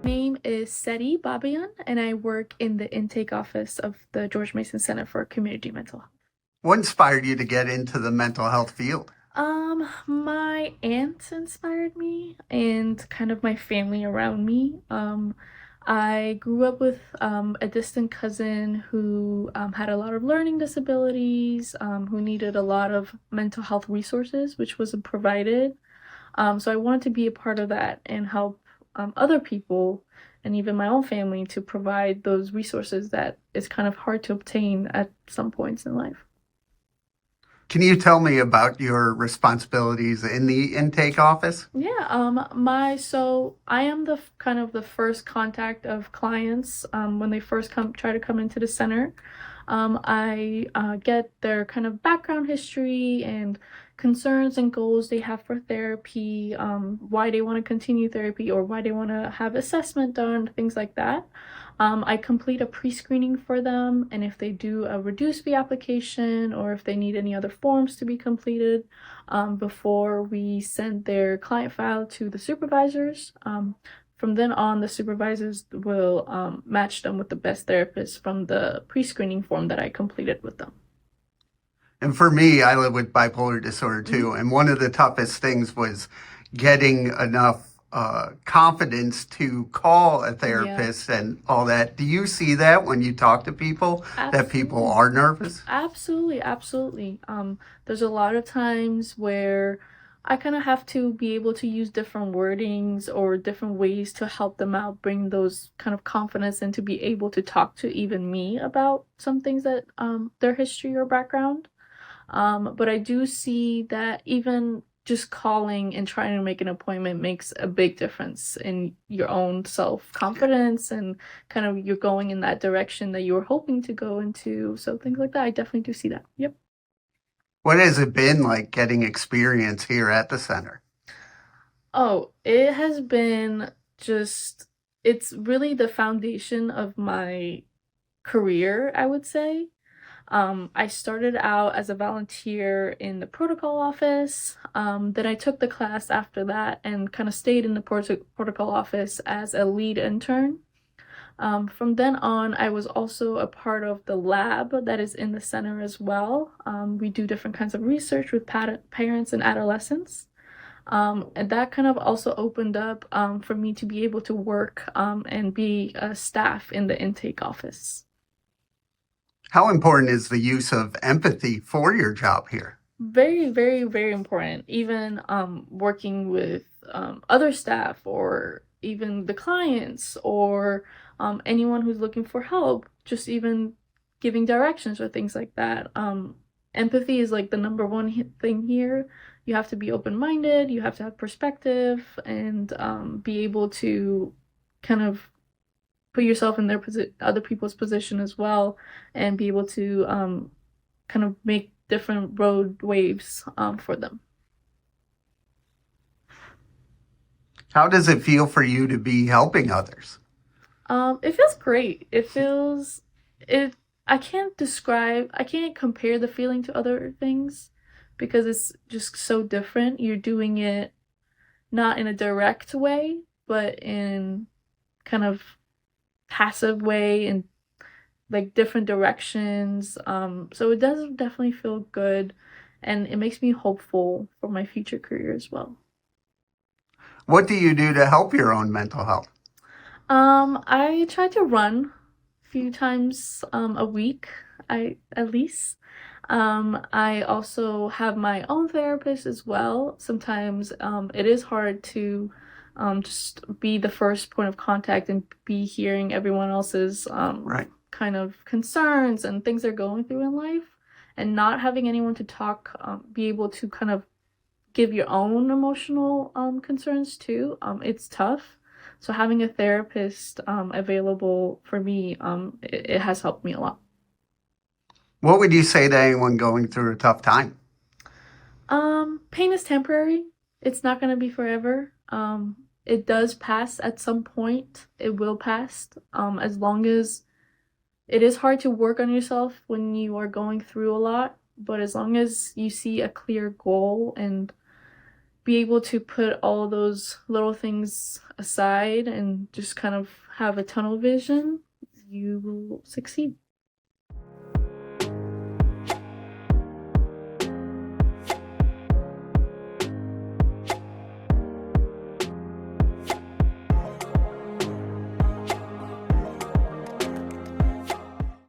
name is Seti Babaeian, and I work in the intake office of the George Mason Center for Community Mental Health. What inspired you to get into the mental health field? My aunt inspired me and kind of my family around me. I grew up with a distant cousin who had a lot of learning disabilities, who needed a lot of mental health resources, which wasn't provided. So I wanted to be a part of that and help other people and even my own family to provide those resources that is kind of hard to obtain at some points in life. Can you tell me about your responsibilities in the intake office? Yeah, so I am the kind of the first contact of clients when they first try to come into the center. I get their kind of background history and concerns and goals they have for therapy, why they want to continue therapy or why they want to have assessment done, things like that. I complete a pre-screening for them, and if they do a reduced fee application or if they need any other forms to be completed before we send their client file to the supervisors. From then on, the supervisors will match them with the best therapist from the pre-screening form that I completed with them. And for me, I live with bipolar disorder Mm-hmm. too. And one of the toughest things was getting enough confidence to call a Yeah, therapist and all that. Do you see that when you talk to people, that people absolutely. are nervous? Absolutely, absolutely. There's a lot of times where I kind of have to be able to use different wordings or different ways to help them out, bring those kind of confidence and to be able to talk to even me about some things that their history or background. But I do see that even just calling and trying to make an appointment makes a big difference in your own self-confidence and kind of you're going in that direction that you were hoping to go into. So things like that, I definitely do see that. Yep. What has it been like getting experience here at the center? Oh, it has been just, it's really the foundation of my career, I would say. I started out as a volunteer in the protocol office. Then I took the class after that and kind of stayed in the protocol office as a lead intern. From then on, I was also a part of the lab that is in the center as well. We do different kinds of research with parents and adolescents. And that kind of also opened up for me to be able to work and be a staff in the intake office. How important is the use of empathy for your job here? Very, very, very important. Even working with other staff or even the clients or anyone who's looking for help, just even giving directions or things like that. Empathy is like the number one thing here. You have to be open-minded, you have to have perspective, and be able to kind of put yourself in their other people's position as well, and be able to kind of make different road waves for them. How does it feel for you to be helping others? It feels great. It feels it. I can't compare the feeling to other things because it's just so different. You're doing it not in a direct way, but in kind of passive way and like different directions. So it does definitely feel good and it makes me hopeful for my future career as well. What do you do to help your own mental health? I try to run a few times a week, I at least. I also have my own therapist as well. Sometimes it is hard to just be the first point of contact and be hearing everyone else's Right. kind of concerns and things they're going through in life, and not having anyone to talk, be able to kind of give your own emotional concerns too. It's tough. So having a therapist available for me, it has helped me a lot. What would you say to anyone going through a tough time? Pain is temporary. It's not gonna be forever. It does pass at some point. It will pass. As long as it is hard to work on yourself when you are going through a lot, but as long as you see a clear goal and be able to put all those little things aside and just kind of have a tunnel vision, you will succeed.